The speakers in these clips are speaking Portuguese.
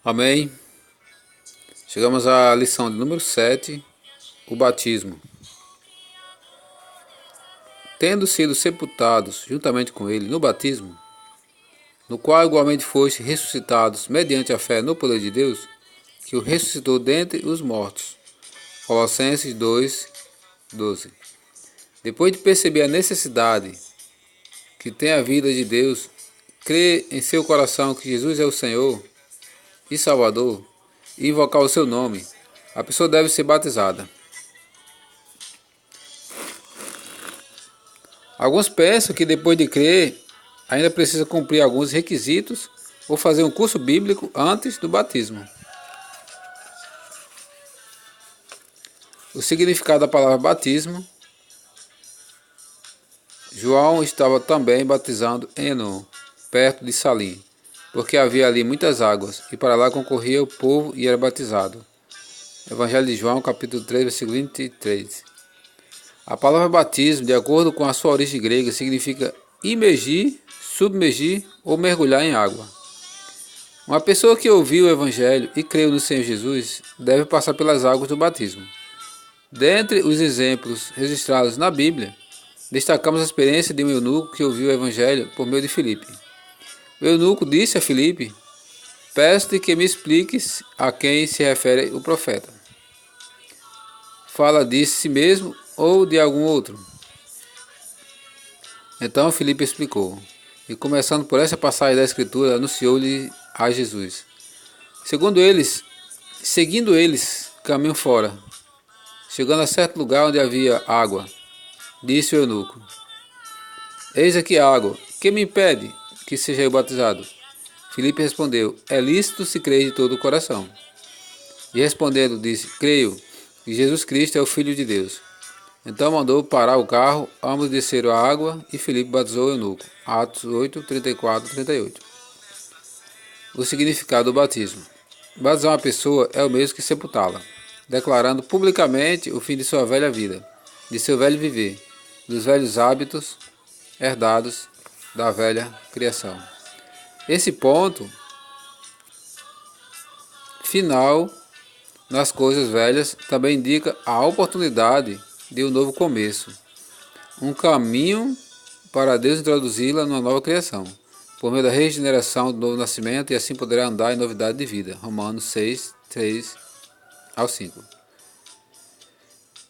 Amém. Chegamos à lição de número 7, o batismo. Tendo sido sepultados juntamente com ele no batismo, no qual igualmente foste ressuscitados mediante a fé no poder de Deus, que o ressuscitou dentre os mortos. Colossenses 2:12. Depois de perceber a necessidade que tem a vida de Deus, crer em seu coração que Jesus é o Senhor e Salvador, e invocar o seu nome, a pessoa deve ser batizada. Alguns pensam que depois de crer, ainda precisa cumprir alguns requisitos ou fazer um curso bíblico antes do batismo. O significado da palavra batismo: João estava também batizando em Enom, perto de Salim, porque havia ali muitas águas, e para lá concorria o povo e era batizado. Evangelho de João, capítulo 3, versículo 23. A palavra batismo, de acordo com a sua origem grega, significa imergir, submergir ou mergulhar em água. Uma pessoa que ouviu o Evangelho e creu no Senhor Jesus deve passar pelas águas do batismo. Dentre os exemplos registrados na Bíblia, destacamos a experiência de um eunuco que ouviu o Evangelho por meio de Filipe. O eunuco disse a Filipe: peço-te que me expliques a quem se refere o profeta. Fala de si mesmo ou de algum outro? Então Filipe explicou, e começando por essa passagem da Escritura, anunciou-lhe a Jesus. Seguindo eles, caminham fora. Chegando a certo lugar onde havia água, disse o eunuco: eis aqui a água, que me impede que seja eu batizado? Filipe respondeu: é lícito se crer de todo o coração. E respondendo disse: creio que Jesus Cristo é o Filho de Deus. Então mandou parar o carro, ambos desceram a água e Filipe batizou o eunuco. Atos 8, 34, 38. O significado do batismo: batizar uma pessoa é o mesmo que sepultá-la, declarando publicamente o fim de sua velha vida, de seu velho viver, dos velhos hábitos herdados da velha criação. Esse ponto final nas coisas velhas também indica a oportunidade de um novo começo, um caminho para Deus introduzi-la numa nova criação, por meio da regeneração do novo nascimento, e assim poderá andar em novidade de vida. Romanos 6, 3 ao 5.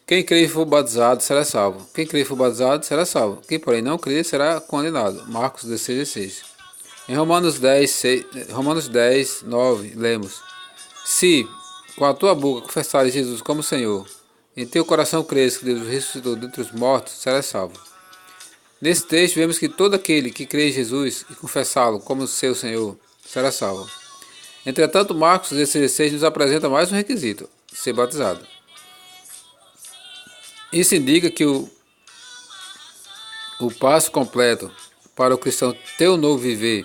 Quem crer e for batizado será salvo. Quem crer e for batizado será salvo. Quem, porém, não crer será condenado. Marcos 16, 16. Em Romanos 10, 9, lemos: se com a tua boca confessares Jesus como Senhor, em teu coração crês que Deus o ressuscitou dentre os mortos, serás salvo. Nesse texto vemos que todo aquele que crê em Jesus e confessá-lo como seu Senhor será salvo. Entretanto, Marcos 16 nos apresenta mais um requisito: ser batizado. Isso indica que o passo completo para o cristão ter um novo viver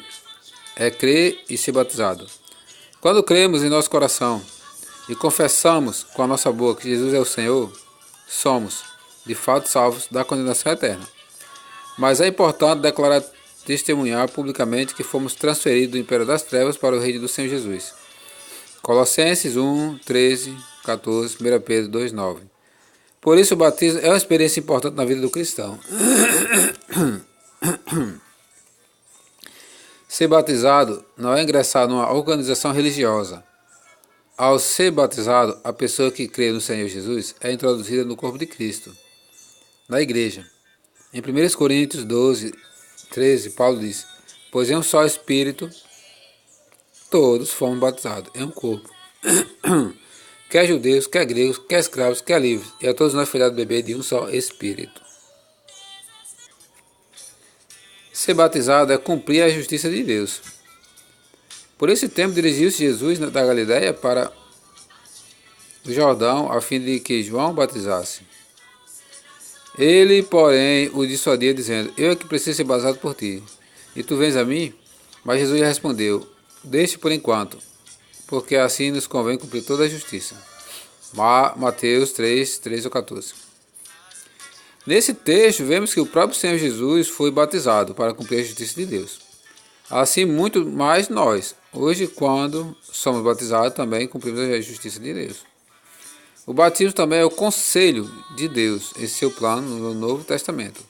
é crer e ser batizado. Quando cremos em nosso coração e confessamos com a nossa boca que Jesus é o Senhor, somos, de fato, salvos da condenação eterna. Mas é importante declarar, testemunhar publicamente que fomos transferidos do império das trevas para o reino do Senhor Jesus. Colossenses 1, 13, 14, 1 Pedro 2, 9. Por isso o batismo é uma experiência importante na vida do cristão. Ser batizado não é ingressar numa organização religiosa. Ao ser batizado, a pessoa que crê no Senhor Jesus é introduzida no corpo de Cristo, na igreja. Em 1 Coríntios 12, 13, Paulo diz: pois em um só Espírito todos fomos batizados, em um corpo. Quer judeus, quer gregos, quer escravos, quer livres, e a todos nós foi dado beber de um só Espírito. Ser batizado é cumprir a justiça de Deus. Por esse tempo dirigiu-se Jesus da Galiléia para o Jordão, a fim de que João batizasse. Ele, porém, o dissuadia, dizendo: eu é que preciso ser batizado por ti, e tu vens a mim? Mas Jesus lhe respondeu: deixe por enquanto, porque assim nos convém cumprir toda a justiça. Mateus 3, 13 ou 14. Nesse texto, vemos que o próprio Senhor Jesus foi batizado para cumprir a justiça de Deus. Assim, muito mais nós. Hoje, quando somos batizados, também cumprimos a justiça de Deus. O batismo também é o conselho de Deus em seu plano no Novo Testamento.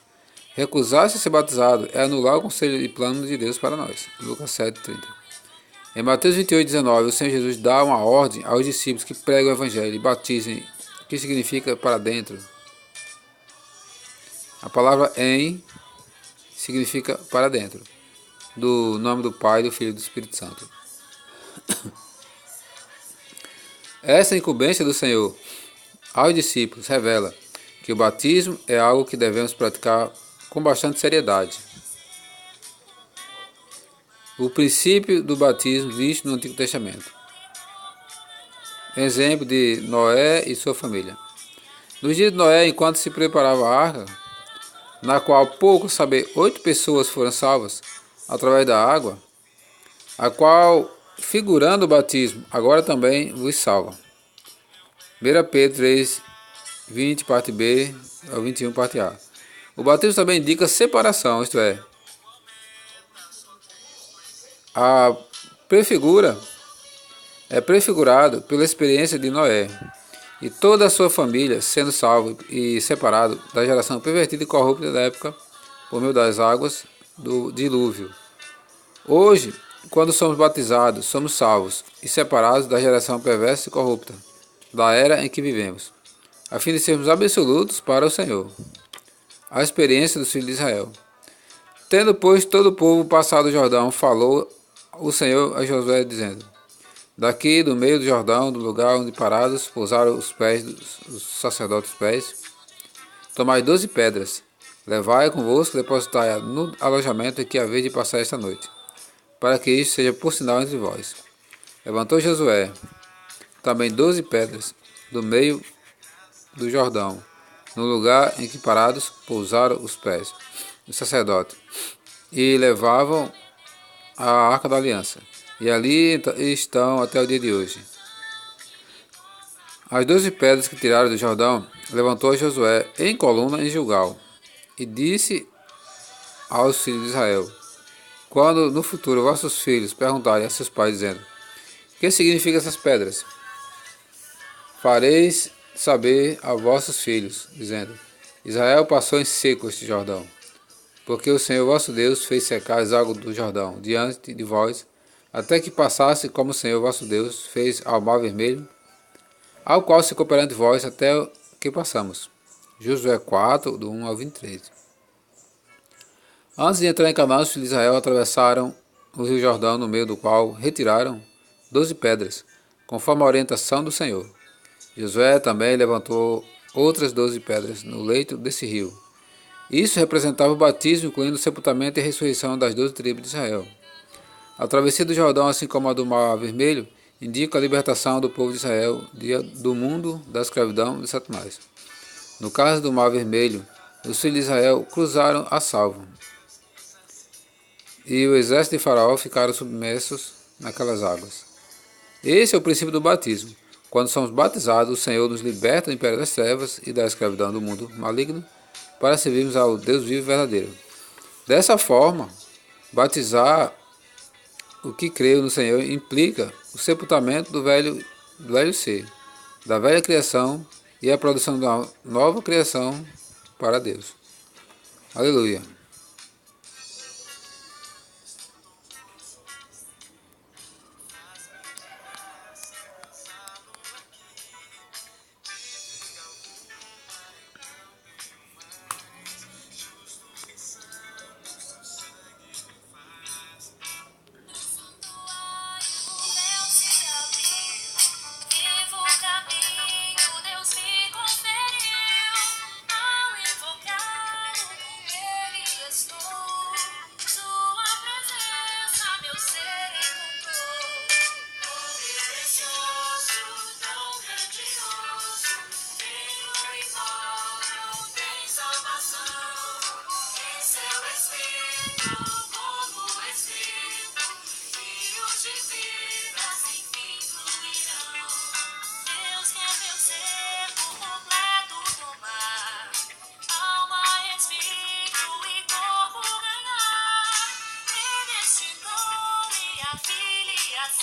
Recusar-se a ser batizado é anular o conselho e plano de Deus para nós. Lucas 7,30. Em Mateus 28,19, o Senhor Jesus dá uma ordem aos discípulos que pregam o Evangelho e batizem, que significa para dentro. A palavra em significa para dentro, do nome do Pai, do Filho e do Espírito Santo. Essa incumbência do Senhor aos discípulos revela que o batismo é algo que devemos praticar com bastante seriedade. O princípio do batismo visto no Antigo Testamento. Exemplo de Noé e sua família. Nos dias de Noé, enquanto se preparava a arca, na qual pouco saber 8 pessoas foram salvas através da água, a qual, figurando o batismo, agora também vos salva. 1 Pedro 3, 20, parte B, ao 21, parte A. O batismo também indica separação, isto é, a prefigura é prefigurado pela experiência de Noé e toda a sua família sendo salvo e separado da geração pervertida e corrupta da época por meio das águas do dilúvio. Hoje, quando somos batizados, somos salvos e separados da geração perversa e corrupta da era em que vivemos, a fim de sermos absolutos para o Senhor. A experiência dos filhos de Israel. Tendo, pois, todo o povo passado o Jordão, falou o Senhor a Josué, dizendo: daqui, do meio do Jordão, do lugar onde parados pousaram os pés dos sacerdotes pés, tomai 12 pedras, levai-a convosco, depositai-a no alojamento em que haveis de passar esta noite, para que isto seja por sinal entre vós. Levantou Josué também 12 pedras do meio do Jordão, no lugar em que parados pousaram os pés dos sacerdotes, e levavam a Arca da Aliança, e ali estão até o dia de hoje. As 12 pedras que tiraram do Jordão, levantou Josué em coluna em Gilgal, e disse aos filhos de Israel: quando no futuro vossos filhos perguntarem a seus pais, dizendo: que significam essas pedras? Fareis saber a vossos filhos, dizendo: Israel passou em seco este Jordão, porque o Senhor vosso Deus fez secar as águas do Jordão diante de vós, até que passasse como o Senhor vosso Deus fez ao Mar Vermelho, ao qual se perante vós até que passamos. Josué 4, do 1 ao 23. Antes de entrar em Canaã, os filhos de Israel atravessaram o rio Jordão, no meio do qual retiraram 12 pedras, conforme a orientação do Senhor. Josué também levantou outras 12 pedras no leito desse rio. Isso representava o batismo, incluindo o sepultamento e a ressurreição das 12 tribos de Israel. A travessia do Jordão, assim como a do Mar Vermelho, indica a libertação do povo de Israel do mundo da escravidão de Satanás. No caso do Mar Vermelho, os filhos de Israel cruzaram a salvo, e o exército de Faraó ficaram submersos naquelas águas. Esse é o princípio do batismo. Quando somos batizados, o Senhor nos liberta do império das trevas e da escravidão do mundo maligno para servirmos ao Deus vivo e verdadeiro. Dessa forma, batizar o que creu no Senhor implica o sepultamento do velho ser, da velha criação e a produção de uma nova criação para Deus. Aleluia.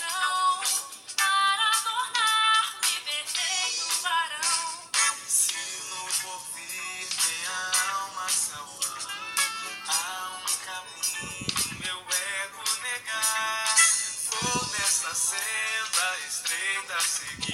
coração para tornar-me perfeito varão. Se no porvir tem a alma salvando, há um caminho meu ego negar. Vou nessa senda estreita seguir.